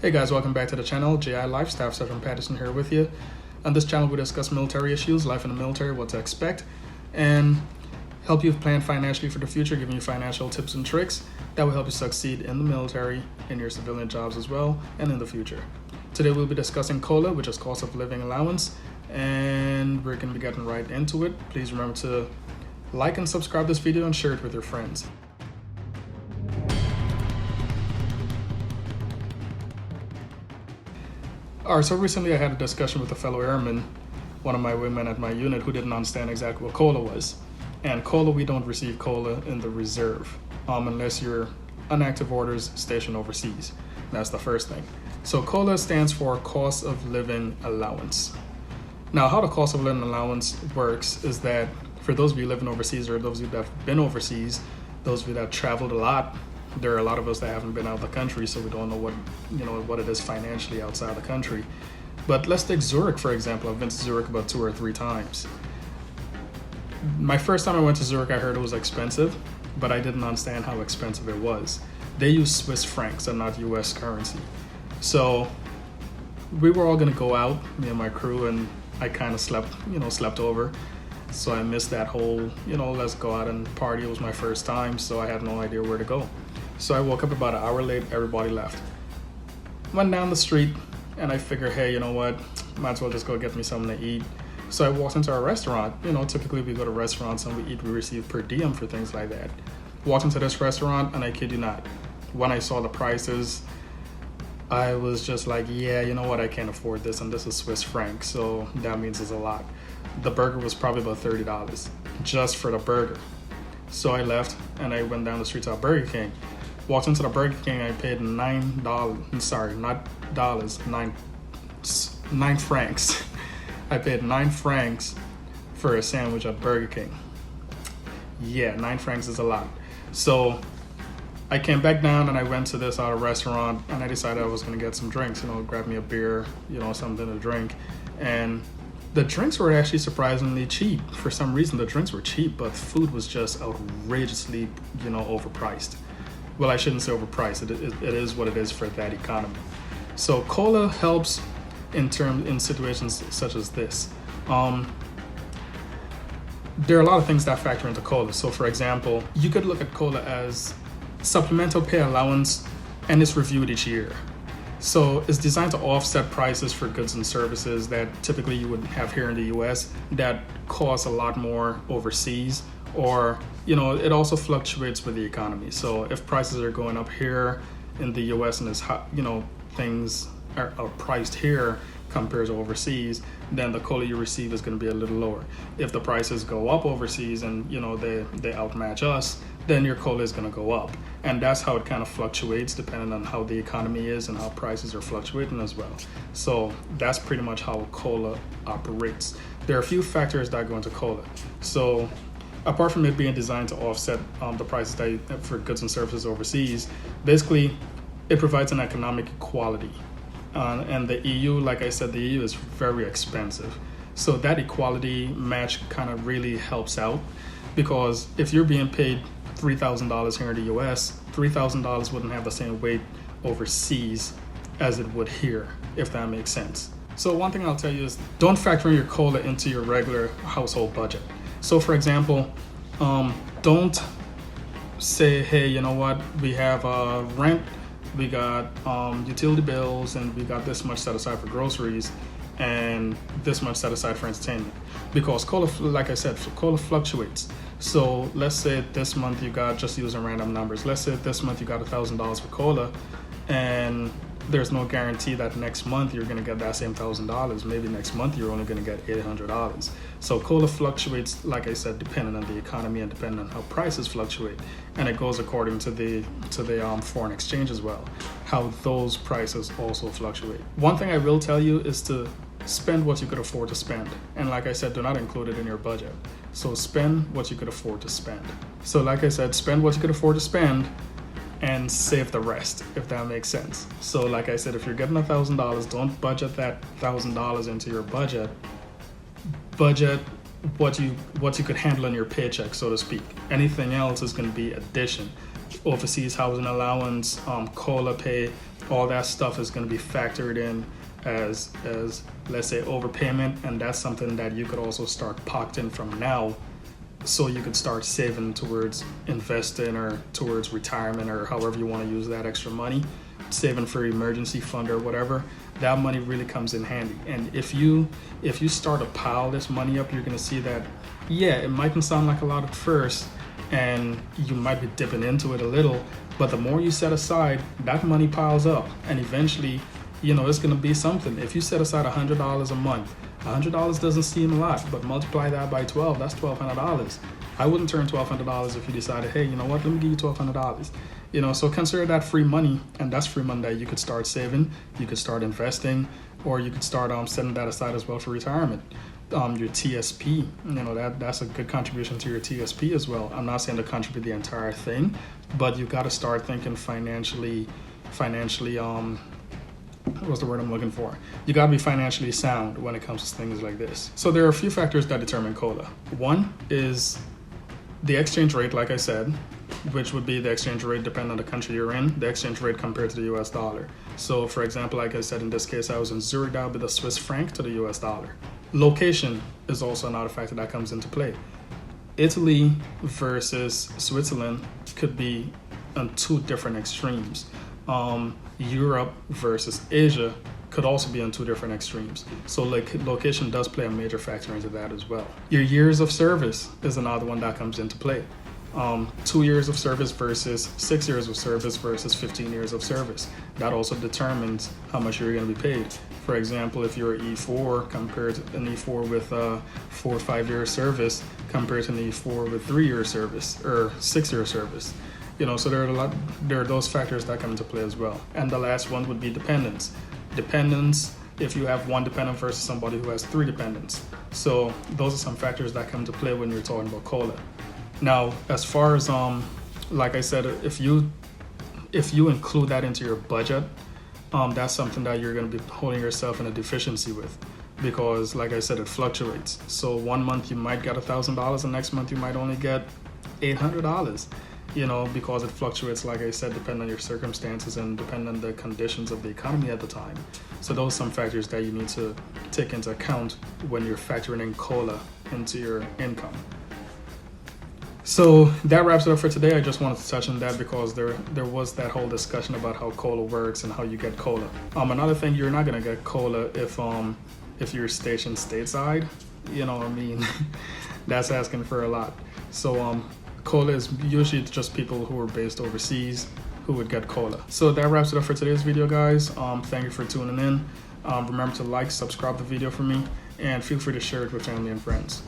Hey guys, welcome back to the channel. JI Life Staff Sergeant Patterson here with you. On this channel we discuss military issues, life in the military, what to expect, and help you plan financially for the future, giving you financial tips and tricks that will help you succeed in the military, in your civilian jobs as well, and in the future. Today we'll be discussing COLA, which is cost of living allowance, and we're going to be getting right into it. Please remember to like and subscribe this video and share it with your friends. Alright, so recently I had a discussion with a fellow airman, one of my women at my unit, who didn't understand exactly what COLA was. And COLA, we don't receive COLA in the reserve, unless you're on active orders stationed overseas. That's the first thing. So COLA stands for Cost of Living Allowance. Now, how the Cost of Living Allowance works is that for those of you living overseas, or those of you that have been overseas, those of you that have traveled a lot, there are a lot of us that haven't been out of the country, so we don't know what it is financially outside the country. But let's take Zurich, for example. I've been to Zurich about 2 or 3 times. My first time I went to Zurich, I heard it was expensive, but I didn't understand how expensive it was. They use Swiss francs and not US currency. So we were all gonna go out, me and my crew, and I kind of slept over. So I missed that whole, let's go out and party. It was my first time, so I had no idea where to go. So I woke up about an hour late, everybody left. Went down the street, and I figured, hey, you know what? Might as well just go get me something to eat. So I walked into a restaurant. Typically we go to restaurants and we eat, we receive per diem for things like that. Walked into this restaurant, and I kid you not, when I saw the prices, I was just like, yeah, you know what? I can't afford this, and this is Swiss franc, so that means it's a lot. The burger was probably about $30 just for the burger. So I left and I went down the street to a Burger King. Walked into the Burger King, I paid $9, sorry, not dollars, 9 francs. I paid 9 francs for a sandwich at Burger King. Yeah, 9 francs is a lot. So I came back down and I went to this other restaurant, and I decided I was gonna get some drinks, grab me a beer, something to drink. And the drinks were actually surprisingly cheap. For some reason, the drinks were cheap, but food was just outrageously, overpriced. Well, I shouldn't say overpriced. It is what it is for that economy. So COLA helps in situations such as this. There are a lot of things that factor into COLA. So for example, you could look at COLA as supplemental pay allowance, and it's reviewed each year. So it's designed to offset prices for goods and services that typically you would have here in the US that cost a lot more overseas, or it also fluctuates with the economy. So if prices are going up here in the US and things are priced here compared to overseas, then the COLA you receive is going to be a little lower. If the prices go up overseas and they outmatch us, then your COLA is going to go up. And that's how it kind of fluctuates depending on how the economy is and how prices are fluctuating as well. So that's pretty much how COLA operates. There are a few factors that go into COLA. So apart from it being designed to offset the prices for goods and services overseas, basically it provides an economic equality. And the EU, like I said, the EU is very expensive. So that equality match kind of really helps out, because if you're being paid $3,000 here in the US, $3,000 wouldn't have the same weight overseas as it would here, if that makes sense. So one thing I'll tell you is don't factor in your COLA into your regular household budget. So for example, don't say, hey, you know what, we have rent, we got utility bills, and we got this much set aside for groceries and this much set aside for entertainment. Because COLA, like I said, COLA fluctuates. So let's say this month you got, just using random numbers, let's say this month you got $1,000 for COLA, and there's no guarantee that next month you're gonna get that same $1,000. Maybe next month you're only gonna get $800. So COLA fluctuates, like I said, depending on the economy and depending on how prices fluctuate. And it goes according to the foreign exchange as well, how those prices also fluctuate. One thing I will tell you is to spend what you could afford to spend. And like I said, do not include it in your budget. So spend what you could afford to spend. So like I said, spend what you could afford to spend and save the rest, if that makes sense. So like I said, if you're getting $1,000, don't budget that $1,000 into your budget. Budget what you could handle in your paycheck, so to speak. Anything else is going to be addition. Overseas housing allowance, COLA pay, all that stuff is going to be factored in as let's say overpayment, and that's something that you could also start pocketing from now, so you could start saving towards investing or towards retirement, or however you want to use that extra money, saving for emergency fund or whatever. That money really comes in handy. And if you start to pile this money up, you're going to see that, yeah, it mightn't sound like a lot at first, and you might be dipping into it a little, but the more you set aside, that money piles up, and eventually, you know, it's going to be something. If you set aside $100 a month, $100 doesn't seem a lot, but multiply that by 12, that's $1,200. I wouldn't turn $1,200 if you decided, hey, you know what, let me give you $1,200. You know, so consider that free money, and that's free money that you could start saving, you could start investing, or you could start setting that aside as well for retirement. Your TSP, you know, that's a good contribution to your TSP as well. I'm not saying to contribute the entire thing, but you got to start thinking financially, what's the word I'm looking for? You got to be financially sound when it comes to things like this. So there are a few factors that determine COLA. One is the exchange rate, like I said, which would be the exchange rate depending on the country you're in, the exchange rate compared to the US dollar. So for example, like I said, in this case, I was in Zurich, that would be the Swiss franc to the US dollar. Location is also another factor that comes into play. Italy versus Switzerland could be on two different extremes. Europe versus Asia could also be on two different extremes. So like location does play a major factor into that as well. Your years of service is another one that comes into play. 2 years of service versus 6 years of service versus 15 years of service. That also determines how much you're going to be paid. For example, if you're an E4 compared to an E4 with 4 or 5 year service compared to an E4 with 3 year service or 6 year service. You know, so there are those factors that come into play as well. And the last one would be dependents. Dependents, if you have one dependent versus somebody who has 3 dependents. So those are some factors that come into play when you're talking about COLA. Now, as far as like I said, if you include that into your budget, that's something that you're going to be holding yourself in a deficiency with, because like I said, it fluctuates. So one month you might get $1,000, and next month you might only get $800. You know, because it fluctuates, like I said, depending on your circumstances and depending on the conditions of the economy at the time. So those are some factors that you need to take into account when you're factoring in COLA into your income. So that wraps it up for today. I just wanted to touch on that because there was that whole discussion about how COLA works and how you get COLA. Another thing, you're not gonna get COLA if you're stationed stateside. You know what I mean? That's asking for a lot. So COLA is usually just people who are based overseas who would get COLA. So that wraps it up for today's video, guys. Thank you for tuning in. Remember to like, subscribe the video for me, and feel free to share it with family and friends.